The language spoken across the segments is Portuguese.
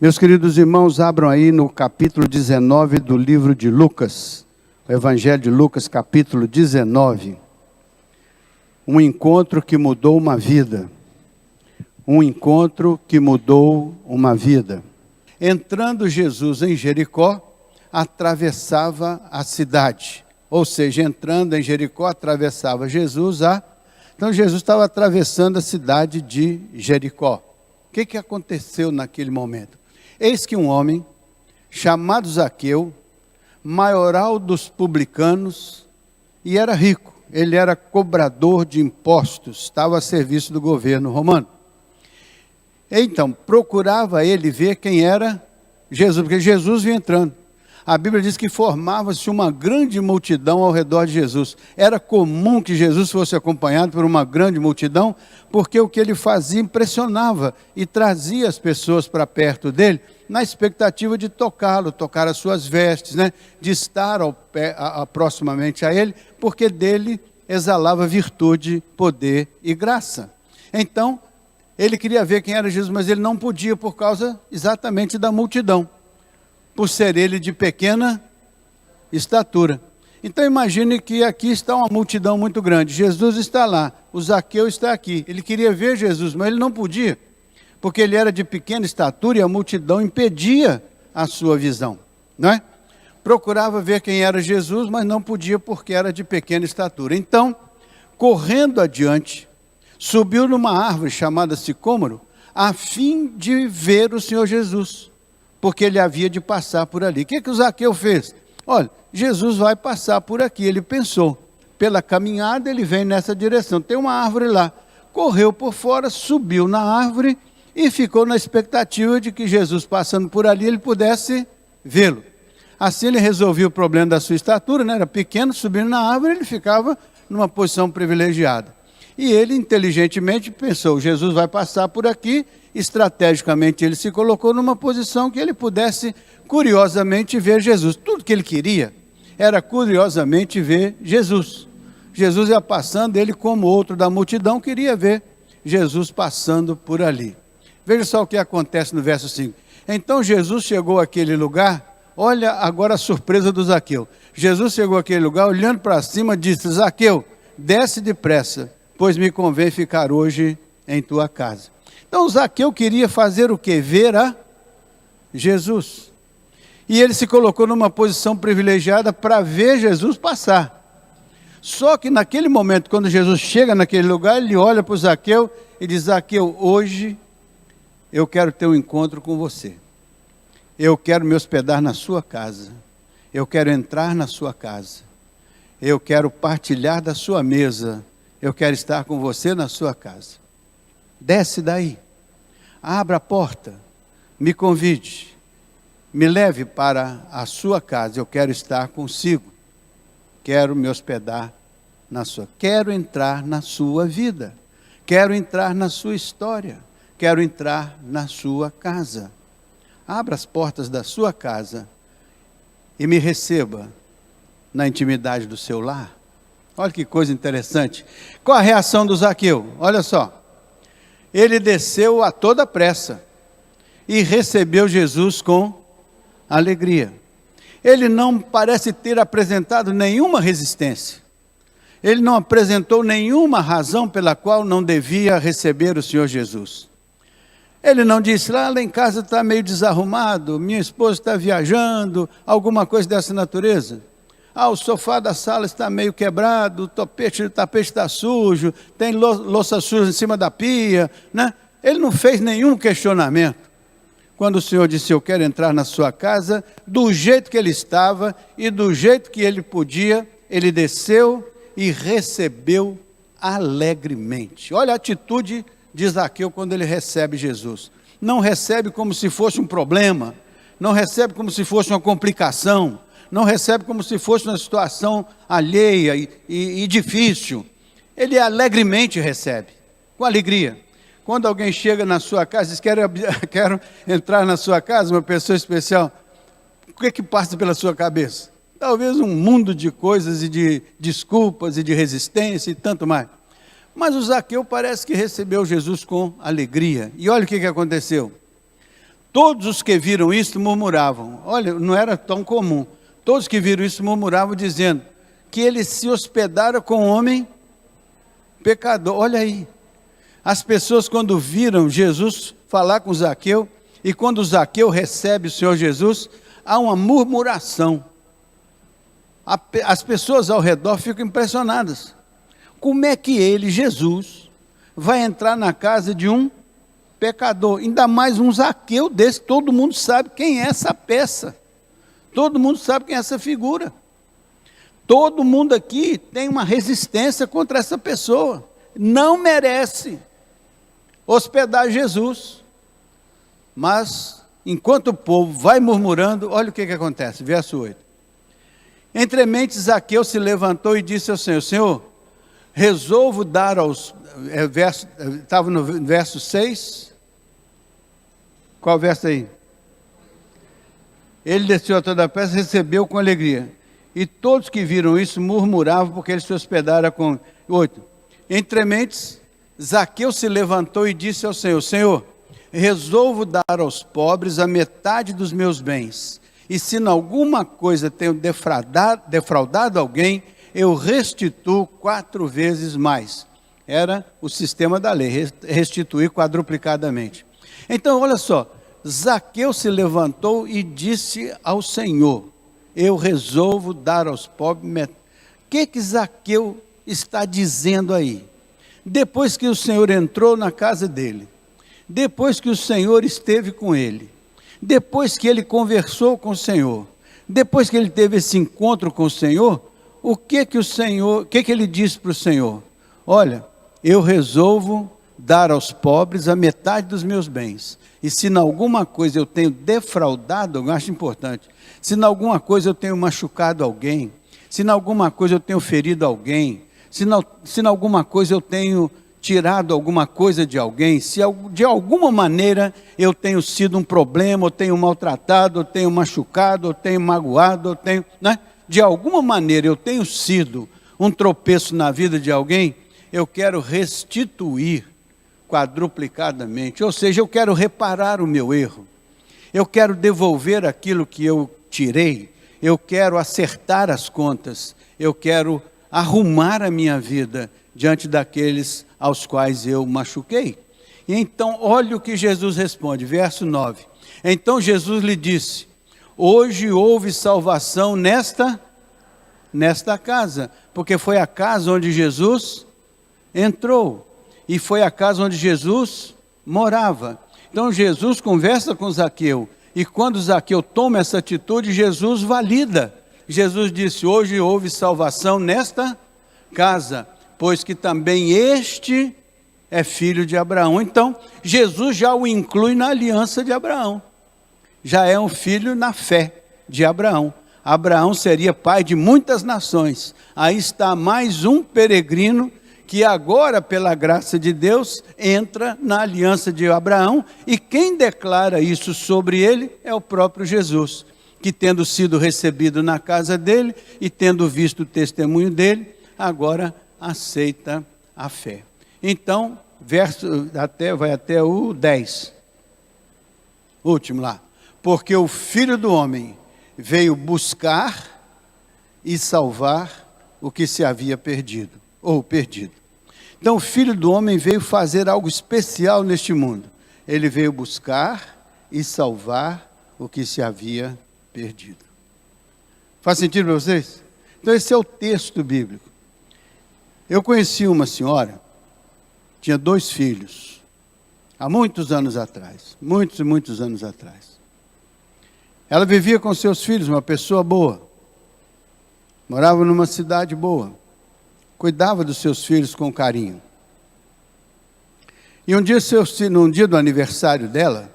Meus queridos irmãos, abram aí no capítulo 19 do livro de Lucas, o Evangelho de Lucas, capítulo 19. Um encontro que mudou uma vida. Um encontro que mudou uma vida. Entrando Jesus em Jericó, atravessava a cidade. Ou seja, entrando em Jericó, atravessava Jesus Então Jesus estava atravessando a cidade de Jericó. O que aconteceu naquele momento? Eis que um homem, chamado Zaqueu, maioral dos publicanos, e era rico. Ele era cobrador de impostos, estava a serviço do governo romano. Então, procurava ele ver quem era Jesus, porque Jesus vinha entrando. A Bíblia diz que formava-se uma grande multidão ao redor de Jesus. Era comum que Jesus fosse acompanhado por uma grande multidão, porque o que ele fazia impressionava e trazia as pessoas para perto dele, na expectativa de tocá-lo, tocar as suas vestes, de estar proximamente a ele, porque dele exalava virtude, poder e graça. Então, ele queria ver quem era Jesus, mas ele não podia por causa exatamente da multidão, por ser ele de pequena estatura. Então imagine que aqui está uma multidão muito grande, Jesus está lá, o Zaqueu está aqui, ele queria ver Jesus, mas ele não podia, porque ele era de pequena estatura e a multidão impedia a sua visão, não é? Procurava ver quem era Jesus, mas não podia porque era de pequena estatura. Então, correndo adiante, subiu numa árvore chamada sicômoro, a fim de ver o Senhor Jesus, porque ele havia de passar por ali. O que o Zaqueu fez? Olha, Jesus vai passar por aqui. Ele pensou, pela caminhada ele vem nessa direção, tem uma árvore lá. Correu por fora, subiu na árvore e ficou na expectativa de que Jesus passando por ali, ele pudesse vê-lo. Assim ele resolveu o problema da sua estatura, era pequeno, subindo na árvore, ele ficava numa posição privilegiada. E ele inteligentemente pensou, Jesus vai passar por aqui. Estrategicamente ele se colocou numa posição que ele pudesse curiosamente ver Jesus. Tudo que ele queria era curiosamente ver Jesus. Jesus ia passando, ele como outro da multidão queria ver Jesus passando por ali. Veja só o que acontece no verso 5. Então Jesus chegou àquele lugar, olha agora a surpresa do Zaqueu. Jesus chegou àquele lugar, olhando para cima, disse, Zaqueu, desce depressa, pois me convém ficar hoje em tua casa. Então Zaqueu queria fazer o quê? Ver a Jesus. E ele se colocou numa posição privilegiada para ver Jesus passar. Só que naquele momento, quando Jesus chega naquele lugar, ele olha para o Zaqueu e diz, Zaqueu, hoje eu quero ter um encontro com você. Eu quero me hospedar na sua casa. Eu quero entrar na sua casa. Eu quero partilhar da sua mesa. Eu quero estar com você na sua casa. Desce daí. Abra a porta. Me convide. Me leve para a sua casa. Eu quero estar consigo. Quero me hospedar na sua. Quero entrar na sua vida. Quero entrar na sua história. Quero entrar na sua casa. Abra as portas da sua casa e me receba na intimidade do seu lar. Olha que coisa interessante. Qual a reação do Zaqueu? Olha só. Ele desceu a toda pressa e recebeu Jesus com alegria. Ele não parece ter apresentado nenhuma resistência. Ele não apresentou nenhuma razão pela qual não devia receber o Senhor Jesus. Ele não disse, lá em casa está meio desarrumado, minha esposa está viajando, alguma coisa dessa natureza. O sofá da sala está meio quebrado, o tapete está sujo, tem louça suja em cima da pia, Ele não fez nenhum questionamento. Quando o Senhor disse, eu quero entrar na sua casa, do jeito que ele estava e do jeito que ele podia, ele desceu e recebeu alegremente. Olha a atitude de Zaqueu quando ele recebe Jesus. Não recebe como se fosse um problema, não recebe como se fosse uma complicação, não recebe como se fosse uma situação alheia e difícil. Ele alegremente recebe, com alegria. Quando alguém chega na sua casa e diz, quero entrar na sua casa, uma pessoa especial, o que passa pela sua cabeça? Talvez um mundo de coisas e de desculpas e de resistência e tanto mais. Mas o Zaqueu parece que recebeu Jesus com alegria. E olha o que aconteceu. Todos os que viram isso murmuravam. Olha, não era tão comum. Todos que viram isso murmuravam, dizendo que ele se hospedara com um homem pecador. Olha aí. As pessoas, quando viram Jesus falar com Zaqueu, e quando Zaqueu recebe o Senhor Jesus, há uma murmuração. As pessoas ao redor ficam impressionadas. Como é que ele, Jesus, vai entrar na casa de um pecador? Ainda mais um Zaqueu desse, todo mundo sabe quem é essa peça. Todo mundo sabe quem é essa figura. Todo mundo aqui tem uma resistência contra essa pessoa. Não merece hospedar Jesus. Mas, enquanto o povo vai murmurando, olha o que acontece, verso 8. Entremente Zaqueu se levantou e disse ao Senhor: Senhor, resolvo dar aos... Estava no verso 6. Qual verso aí? Ele desceu a toda a peça e recebeu com alegria. E todos que viram isso murmuravam, porque ele se hospedara com... 8. Entrementes, Zaqueu se levantou e disse ao Senhor: Senhor, resolvo dar aos pobres a metade dos meus bens. E se em alguma coisa tenho defraudado alguém, eu restituo 4 vezes mais. Era o sistema da lei, restituir quadruplicadamente. Então, olha só, Zaqueu se levantou e disse ao Senhor: eu resolvo dar aos pobres. O que Zaqueu está dizendo aí? Depois que o Senhor entrou na casa dele, depois que o Senhor esteve com ele, depois que ele conversou com o Senhor, depois que ele teve esse encontro com o Senhor, o que ele disse para o Senhor? Olha, eu resolvo dar aos pobres a metade dos meus bens. E se em alguma coisa eu tenho defraudado, eu acho importante, se em alguma coisa eu tenho machucado alguém, se em alguma coisa eu tenho ferido alguém, se em alguma coisa eu tenho tirado alguma coisa de alguém, se de alguma maneira eu tenho sido um problema, eu tenho maltratado, eu tenho machucado, eu tenho magoado, eu tenho, né? De alguma maneira eu tenho sido um tropeço na vida de alguém, eu quero restituir quadruplicadamente, ou seja, eu quero reparar o meu erro, eu quero devolver aquilo que eu tirei, eu quero acertar as contas, eu quero arrumar a minha vida diante daqueles aos quais eu machuquei. E então, olha o que Jesus responde, verso 9. Então Jesus lhe disse: hoje houve salvação nesta casa, porque foi a casa onde Jesus entrou, e foi a casa onde Jesus morava. Então Jesus conversa com Zaqueu, e quando Zaqueu toma essa atitude, Jesus valida. Jesus disse: hoje houve salvação nesta casa, pois que também este é filho de Abraão. Então, Jesus já o inclui na aliança de Abraão. Já é um filho na fé de Abraão. Abraão seria pai de muitas nações. Aí está mais um peregrino que agora, pela graça de Deus, entra na aliança de Abraão. E quem declara isso sobre ele é o próprio Jesus, que tendo sido recebido na casa dele e tendo visto o testemunho dele, agora aceita a fé. Então, vai até o 10. Último lá. Porque o Filho do Homem veio buscar e salvar o que se havia perdido. Então, o Filho do Homem veio fazer algo especial neste mundo. Ele veio buscar e salvar o que se havia perdido. Faz sentido para vocês? Então, esse é o texto bíblico. Eu conheci uma senhora, tinha 2 filhos, há muitos anos atrás, muitos anos atrás. Ela vivia com seus filhos, uma pessoa boa, morava numa cidade boa, cuidava dos seus filhos com carinho. E num dia do aniversário dela,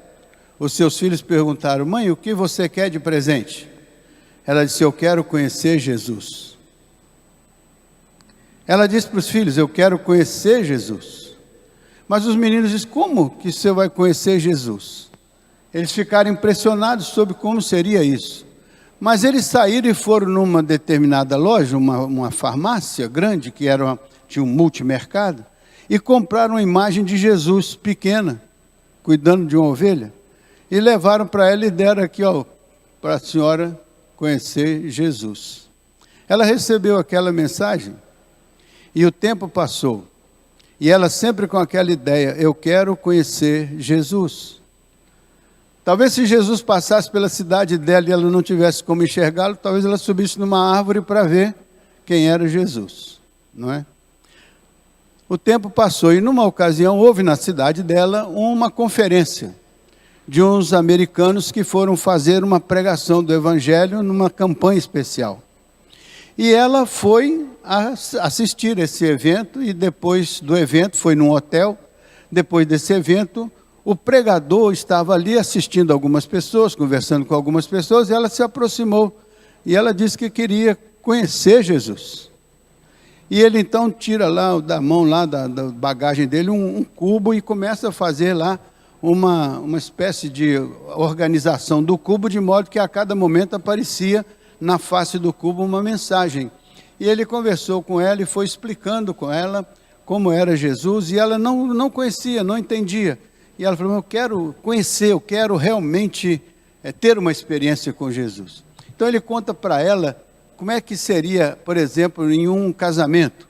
os seus filhos perguntaram: mãe, o que você quer de presente? Ela disse: eu quero conhecer Jesus. Ela disse para os filhos: eu quero conhecer Jesus. Mas os meninos disseram: como que você vai conhecer Jesus? Eles ficaram impressionados sobre como seria isso. Mas eles saíram e foram numa determinada loja, uma farmácia grande, que tinha um multimercado, e compraram uma imagem de Jesus pequena, cuidando de uma ovelha. E levaram para ela e deram aqui, ó, para a senhora conhecer Jesus. Ela recebeu aquela mensagem e o tempo passou. E ela sempre com aquela ideia, eu quero conhecer Jesus. Talvez se Jesus passasse pela cidade dela e ela não tivesse como enxergá-lo, talvez ela subisse numa árvore para ver quem era Jesus, não é? O tempo passou e numa ocasião houve na cidade dela uma conferência de uns americanos que foram fazer uma pregação do Evangelho numa campanha especial. E ela foi assistir esse evento e depois do evento, foi num hotel, depois desse evento, o pregador estava ali assistindo algumas pessoas, conversando com algumas pessoas, e ela se aproximou e ela disse que queria conhecer Jesus. E ele então tira lá da mão, lá da bagagem dele, um cubo e começa a fazer lá uma espécie de organização do cubo, de modo que a cada momento aparecia na face do cubo uma mensagem. E ele conversou com ela e foi explicando com ela como era Jesus, e ela não conhecia, não entendia. E ela falou, eu quero conhecer, eu quero realmente ter uma experiência com Jesus. Então ele conta para ela como é que seria, por exemplo, em um casamento.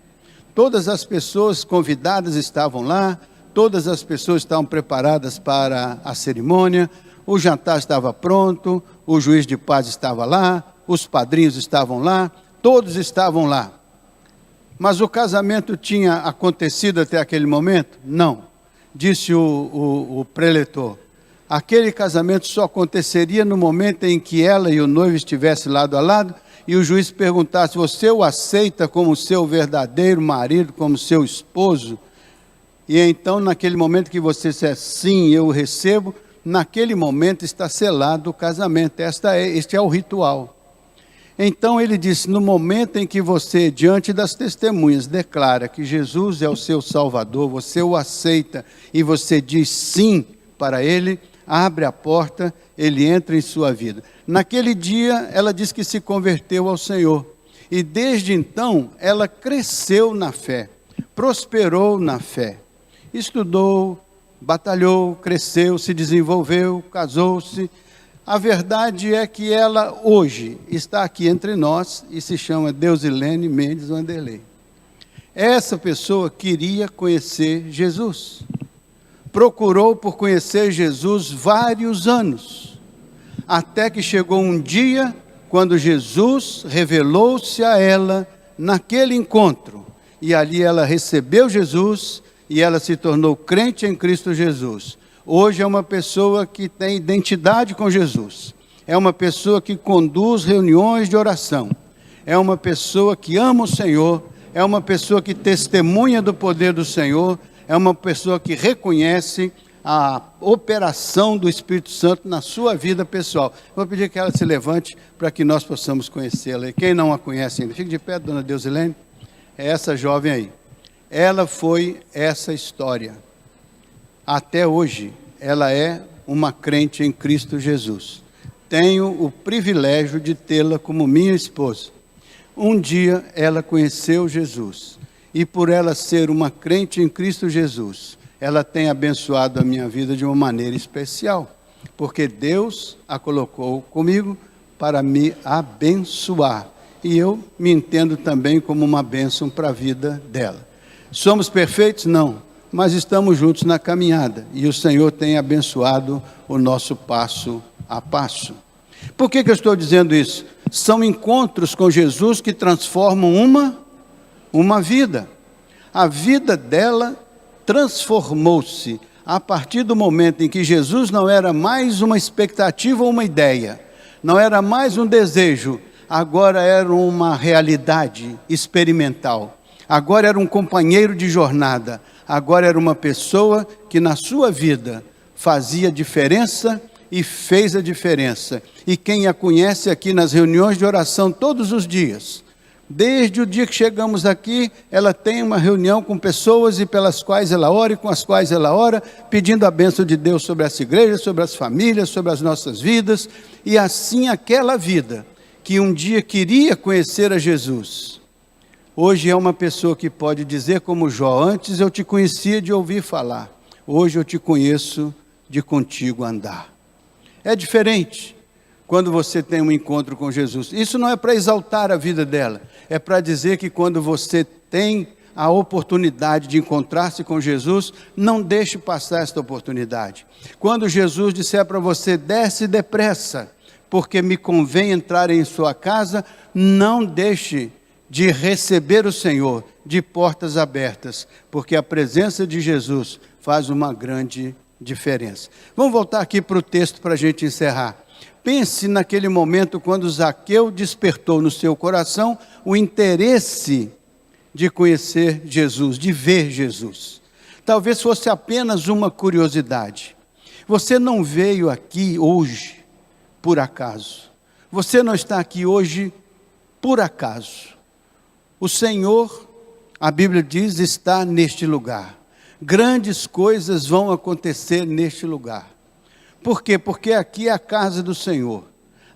Todas as pessoas convidadas estavam lá, todas as pessoas estavam preparadas para a cerimônia, o jantar estava pronto, o juiz de paz estava lá, os padrinhos estavam lá, todos estavam lá. Mas o casamento tinha acontecido até aquele momento? Não. Disse o preletor, aquele casamento só aconteceria no momento em que ela e o noivo estivessem lado a lado, e o juiz perguntasse, você o aceita como seu verdadeiro marido, como seu esposo? E então, naquele momento que você disser, sim, eu o recebo, naquele momento está selado o casamento. Este é o ritual. Então ele disse, no momento em que você, diante das testemunhas, declara que Jesus é o seu Salvador, você o aceita e você diz sim para ele, abre a porta, ele entra em sua vida. Naquele dia, ela disse que se converteu ao Senhor. E desde então, ela cresceu na fé, prosperou na fé. Estudou, batalhou, cresceu, se desenvolveu, casou-se. A verdade é que ela hoje está aqui entre nós e se chama Deusilene Mendes Vanderlei. Essa pessoa queria conhecer Jesus. Procurou por conhecer Jesus vários anos. Até que chegou um dia quando Jesus revelou-se a ela naquele encontro. E ali ela recebeu Jesus e ela se tornou crente em Cristo Jesus. Hoje é uma pessoa que tem identidade com Jesus. É uma pessoa que conduz reuniões de oração. É uma pessoa que ama o Senhor. É uma pessoa que testemunha do poder do Senhor. É uma pessoa que reconhece a operação do Espírito Santo na sua vida pessoal. Vou pedir que ela se levante para que nós possamos conhecê-la. E quem não a conhece ainda, fique de pé, dona Deusilene. É essa jovem aí. Ela foi essa história. Até hoje, ela é uma crente em Cristo Jesus. Tenho o privilégio de tê-la como minha esposa. Um dia ela conheceu Jesus. E por ela ser uma crente em Cristo Jesus, ela tem abençoado a minha vida de uma maneira especial. Porque Deus a colocou comigo para me abençoar. E eu me entendo também como uma bênção para a vida dela. Somos perfeitos? Não. Mas estamos juntos na caminhada. E o Senhor tem abençoado o nosso passo a passo. Por que eu estou dizendo isso? São encontros com Jesus que transformam uma vida. A vida dela transformou-se a partir do momento em que Jesus não era mais uma expectativa ou uma ideia. Não era mais um desejo. Agora era uma realidade experimental. Agora era um companheiro de jornada. Agora era uma pessoa que na sua vida fazia diferença e fez a diferença. E quem a conhece aqui nas reuniões de oração todos os dias, desde o dia que chegamos aqui, ela tem uma reunião com pessoas e pelas quais ela ora e com as quais ela ora, pedindo a bênção de Deus sobre essa igreja, sobre as famílias, sobre as nossas vidas. E assim aquela vida que um dia queria conhecer a Jesus, hoje é uma pessoa que pode dizer como Jó, antes eu te conhecia de ouvir falar, hoje eu te conheço de contigo andar. É diferente quando você tem um encontro com Jesus. Isso não é para exaltar a vida dela, é para dizer que quando você tem a oportunidade de encontrar-se com Jesus, não deixe passar esta oportunidade. Quando Jesus disser para você, desce depressa, porque me convém entrar em sua casa, não deixe de receber o Senhor de portas abertas, porque a presença de Jesus faz uma grande diferença. Vamos voltar aqui para o texto para a gente encerrar. Pense naquele momento quando Zaqueu despertou no seu coração o interesse de conhecer Jesus, de ver Jesus. Talvez fosse apenas uma curiosidade. Você não veio aqui hoje por acaso. Você não está aqui hoje por acaso. O Senhor, a Bíblia diz, está neste lugar. Grandes coisas vão acontecer neste lugar. Por quê? Porque aqui é a casa do Senhor.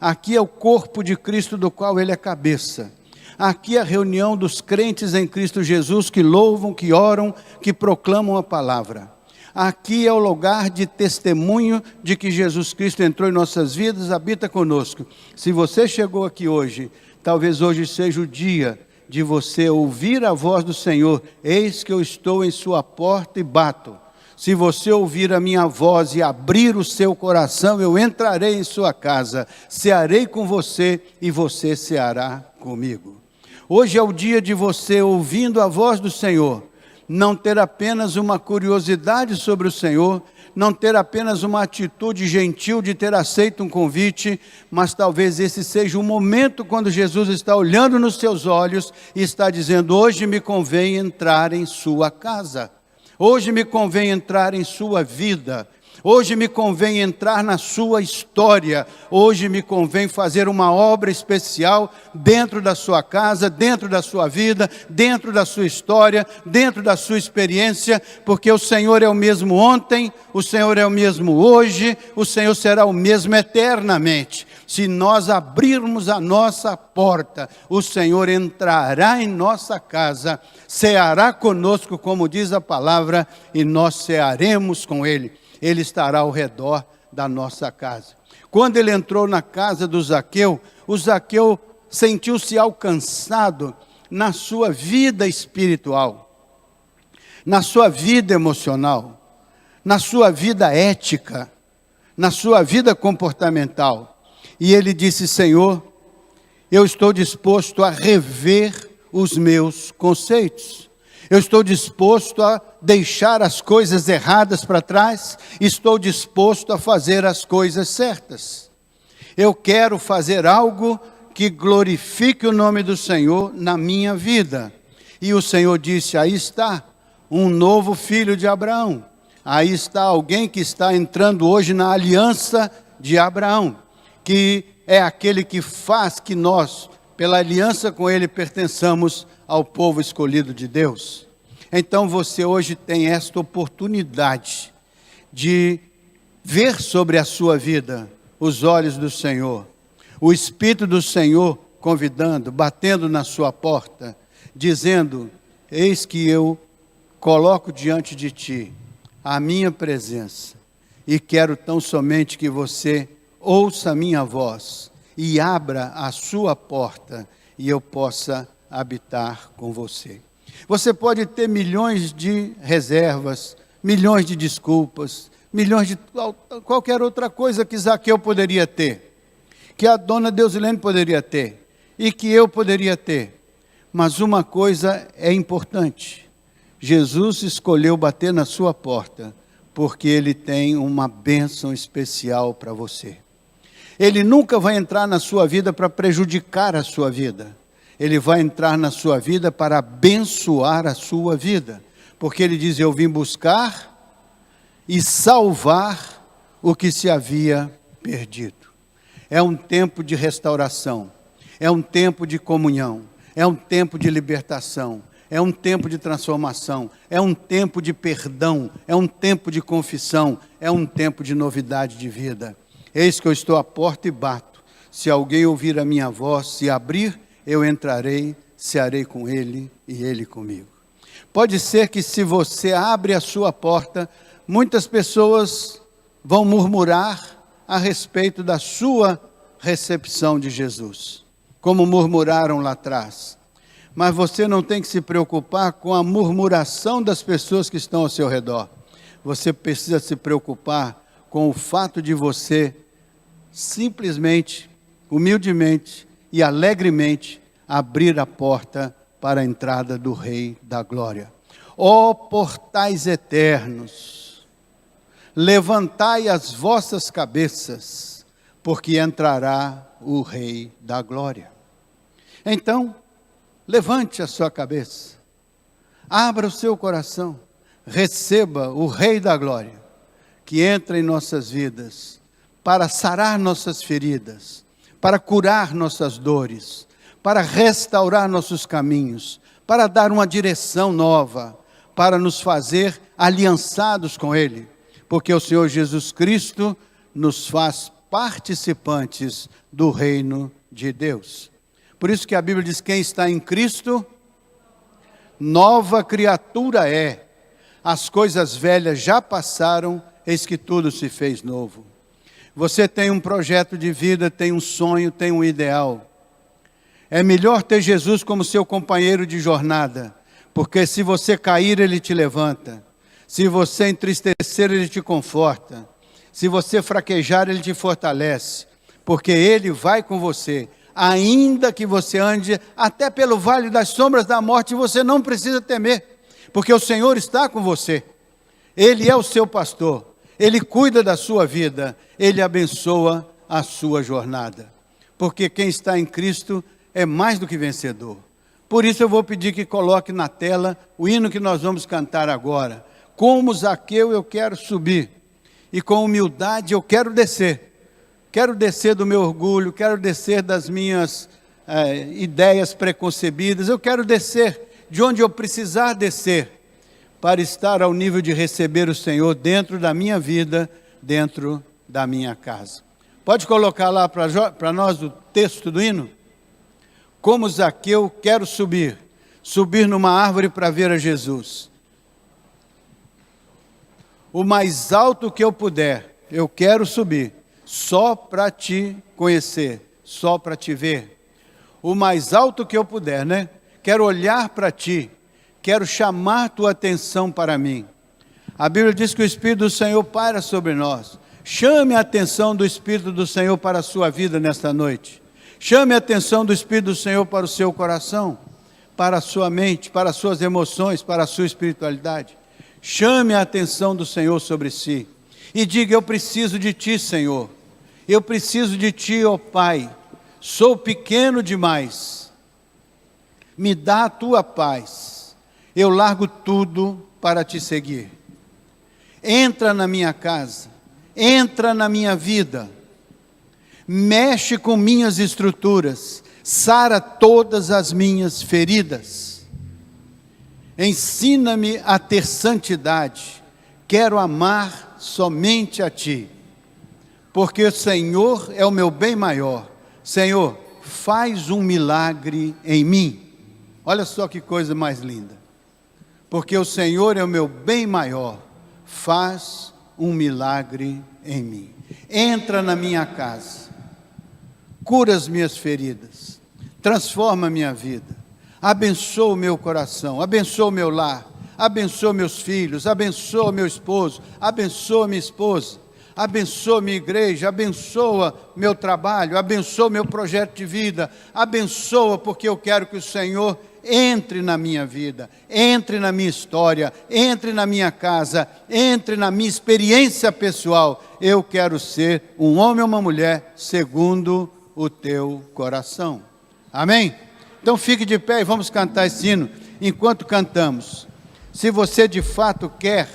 Aqui é o corpo de Cristo do qual Ele é cabeça. Aqui é a reunião dos crentes em Cristo Jesus que louvam, que oram, que proclamam a palavra. Aqui é o lugar de testemunho de que Jesus Cristo entrou em nossas vidas, habita conosco. Se você chegou aqui hoje, talvez hoje seja o dia de você ouvir a voz do Senhor. Eis que eu estou em sua porta e bato. Se você ouvir a minha voz e abrir o seu coração, eu entrarei em sua casa, cearei com você e você ceará comigo. Hoje é o dia de você, ouvindo a voz do Senhor, não ter apenas uma curiosidade sobre o Senhor, não ter apenas uma atitude gentil de ter aceito um convite, mas talvez esse seja o momento quando Jesus está olhando nos seus olhos e está dizendo, hoje me convém entrar em sua casa. Hoje me convém entrar em sua vida, hoje me convém entrar na sua história, hoje me convém fazer uma obra especial dentro da sua casa, dentro da sua vida, dentro da sua história, dentro da sua experiência, porque o Senhor é o mesmo ontem, o Senhor é o mesmo hoje, o Senhor será o mesmo eternamente. Se nós abrirmos a nossa porta, o Senhor entrará em nossa casa, ceará conosco, como diz a palavra, e nós cearemos com Ele. Ele estará ao redor da nossa casa. Quando ele entrou na casa do Zaqueu, o Zaqueu sentiu-se alcançado na sua vida espiritual, na sua vida emocional, na sua vida ética, na sua vida comportamental. E ele disse, Senhor, eu estou disposto a rever os meus conceitos. Eu estou disposto a deixar as coisas erradas para trás. Estou disposto a fazer as coisas certas. Eu quero fazer algo que glorifique o nome do Senhor na minha vida. E o Senhor disse, aí está um novo filho de Abraão. Aí está alguém que está entrando hoje na aliança de Abraão, que é aquele que faz que nós, pela aliança com ele, pertençamos ao povo escolhido de Deus. Então você hoje tem esta oportunidade de ver sobre a sua vida os olhos do Senhor, o Espírito do Senhor convidando, batendo na sua porta, dizendo, eis que eu coloco diante de ti a minha presença e quero tão somente que você ouça a minha voz e abra a sua porta e eu possa habitar com você. Você pode ter milhões de reservas, milhões de desculpas, milhões de qualquer outra coisa que Zaqueu poderia ter, que a dona Deusilene poderia ter e que eu poderia ter. Mas uma coisa é importante, Jesus escolheu bater na sua porta porque Ele tem uma bênção especial para você. Ele nunca vai entrar na sua vida para prejudicar a sua vida. Ele vai entrar na sua vida para abençoar a sua vida. Porque Ele diz, eu vim buscar e salvar o que se havia perdido. É um tempo de restauração. É um tempo de comunhão. É um tempo de libertação. É um tempo de transformação. É um tempo de perdão. É um tempo de confissão. É um tempo de novidade de vida. Eis que eu estou à porta e bato. Se alguém ouvir a minha voz, se abrir, eu entrarei, cearei com ele e ele comigo. Pode ser que se você abre a sua porta, muitas pessoas vão murmurar, a respeito da sua recepção de Jesus, como murmuraram lá atrás. Mas você não tem que se preocupar com a murmuração das pessoas que estão ao seu redor. Você precisa se preocupar com o fato de você simplesmente, humildemente e alegremente abrir a porta para a entrada do Rei da Glória. Ó portais eternos, levantai as vossas cabeças, porque entrará o Rei da Glória. Então, levante a sua cabeça, abra o seu coração, receba o Rei da Glória, que entra em nossas vidas, para sarar nossas feridas, para curar nossas dores, para restaurar nossos caminhos, para dar uma direção nova, para nos fazer aliançados com Ele, porque o Senhor Jesus Cristo nos faz participantes do reino de Deus. Por isso que a Bíblia diz: quem está em Cristo, nova criatura é. As coisas velhas já passaram, eis que tudo se fez novo. Você tem um projeto de vida, tem um sonho, tem um ideal. É melhor ter Jesus como seu companheiro de jornada, porque se você cair, Ele te levanta. Se você entristecer, Ele te conforta. Se você fraquejar, Ele te fortalece, porque Ele vai com você. Ainda que você ande até pelo vale das sombras da morte, você não precisa temer, porque o Senhor está com você. Ele é o seu pastor, Ele cuida da sua vida, Ele abençoa a sua jornada. Porque quem está em Cristo é mais do que vencedor. Por isso eu vou pedir que coloque na tela o hino que nós vamos cantar agora. Como Zaqueu eu quero subir, e com humildade eu quero descer. Quero descer do meu orgulho, quero descer das minhas ideias preconcebidas. Eu quero descer de onde eu precisar descer, para estar ao nível de receber o Senhor dentro da minha vida, dentro da minha casa. Pode colocar lá para nós o texto do hino? Como Zaqueu, quero subir, subir numa árvore para ver a Jesus. O mais alto que eu puder, eu quero subir, só para te conhecer, só para te ver. O mais alto que eu puder, né? Quero olhar para ti, quero chamar tua atenção para mim. A Bíblia diz que o Espírito do Senhor paira sobre nós. Chame a atenção do Espírito do Senhor para a sua vida nesta noite. Chame a atenção do Espírito do Senhor para o seu coração, para a sua mente, para as suas emoções, para a sua espiritualidade. Chame a atenção do Senhor sobre si e diga: eu preciso de ti, Senhor. Eu preciso de ti, ó Pai. Sou pequeno demais. Me dá a tua paz. Eu largo tudo para te seguir. Entra na minha casa, entra na minha vida. Mexe com minhas estruturas, sara todas as minhas feridas. Ensina-me a ter santidade, quero amar somente a Ti, porque o Senhor é o meu bem maior. Senhor, faz um milagre em mim. Olha só que coisa mais linda. Porque o Senhor é o meu bem maior, faz um milagre em mim. Entra na minha casa. Cura as minhas feridas, transforma a minha vida, abençoa o meu coração, abençoa o meu lar, abençoa meus filhos, abençoa meu esposo, abençoa minha esposa, abençoa minha igreja, abençoa meu trabalho, abençoa meu projeto de vida, abençoa porque eu quero que o Senhor entre na minha vida, entre na minha história, entre na minha casa, entre na minha experiência pessoal. Eu quero ser um homem ou uma mulher segundo o teu coração. Amém? Então fique de pé e vamos cantar esse hino. Enquanto cantamos, se você de fato quer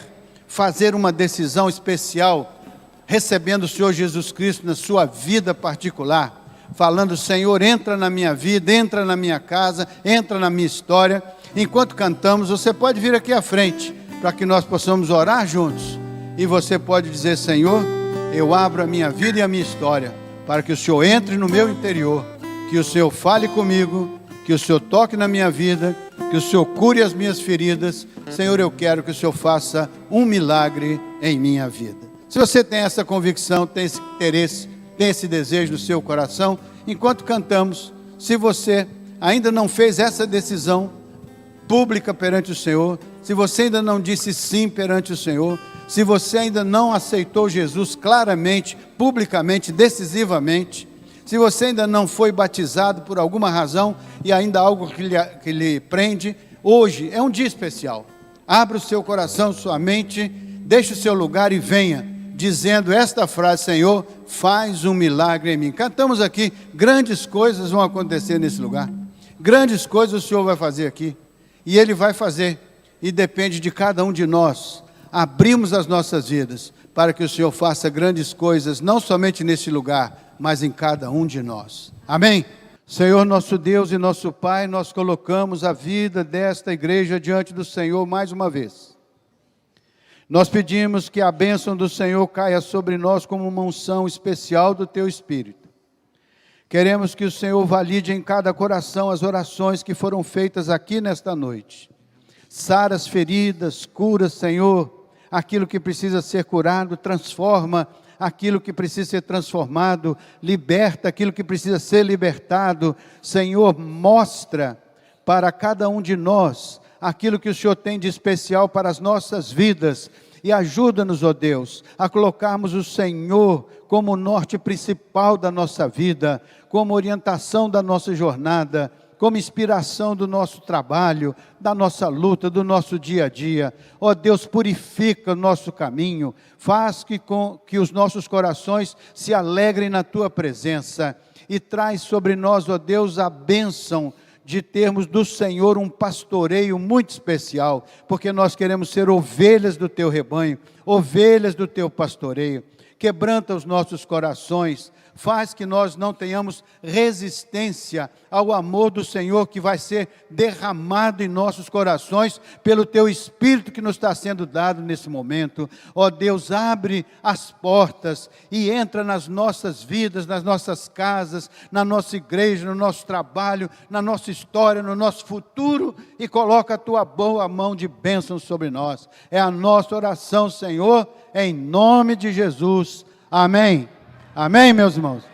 fazer uma decisão especial, recebendo o Senhor Jesus Cristo na sua vida particular, falando: Senhor, entra na minha vida, entra na minha casa, entra na minha história. Enquanto cantamos, você pode vir aqui à frente, para que nós possamos orar juntos. E você pode dizer: Senhor, eu abro a minha vida e a minha história, para que o Senhor entre no meu interior, que o Senhor fale comigo, que o Senhor toque na minha vida, que o Senhor cure as minhas feridas. Senhor, eu quero que o Senhor faça um milagre em minha vida. Se você tem essa convicção, tem esse interesse, tem esse desejo no seu coração, enquanto cantamos, se você ainda não fez essa decisão pública perante o Senhor, se você ainda não disse sim perante o Senhor, se você ainda não aceitou Jesus claramente, publicamente, decisivamente, se você ainda não foi batizado por alguma razão e ainda algo que lhe prende, hoje é um dia especial. Abra o seu coração, sua mente, deixe o seu lugar e venha, dizendo esta frase: Senhor, faz um milagre em mim. Cantamos aqui, grandes coisas vão acontecer nesse lugar. Grandes coisas o Senhor vai fazer aqui. E Ele vai fazer. E depende de cada um de nós abrimos as nossas vidas para que o Senhor faça grandes coisas, não somente nesse lugar, mas em cada um de nós. Amém? Senhor nosso Deus e nosso Pai, nós colocamos a vida desta igreja diante do Senhor mais uma vez. Nós pedimos que a bênção do Senhor caia sobre nós como uma unção especial do Teu Espírito. Queremos que o Senhor valide em cada coração as orações que foram feitas aqui nesta noite. Sara as feridas, cura, Senhor, aquilo que precisa ser curado, transforma aquilo que precisa ser transformado, liberta aquilo que precisa ser libertado. Senhor, mostra para cada um de nós aquilo que o Senhor tem de especial para as nossas vidas, e ajuda-nos, ó Deus, a colocarmos o Senhor como o norte principal da nossa vida, como orientação da nossa jornada, como inspiração do nosso trabalho, da nossa luta, do nosso dia a dia. Ó Deus, purifica o nosso caminho, faz que os nossos corações se alegrem na Tua presença, e traz sobre nós, ó Deus, a bênção de termos do Senhor um pastoreio muito especial, porque nós queremos ser ovelhas do Teu rebanho, ovelhas do Teu pastoreio. Quebranta os nossos corações, faz que nós não tenhamos resistência ao amor do Senhor que vai ser derramado em nossos corações pelo Teu Espírito que nos está sendo dado nesse momento. Ó Deus, abre as portas e entra nas nossas vidas, nas nossas casas, na nossa igreja, no nosso trabalho, na nossa história, no nosso futuro, e coloca a Tua boa mão de bênção sobre nós. É a nossa oração, Senhor, em nome de Jesus. Amém. Amém, meus irmãos?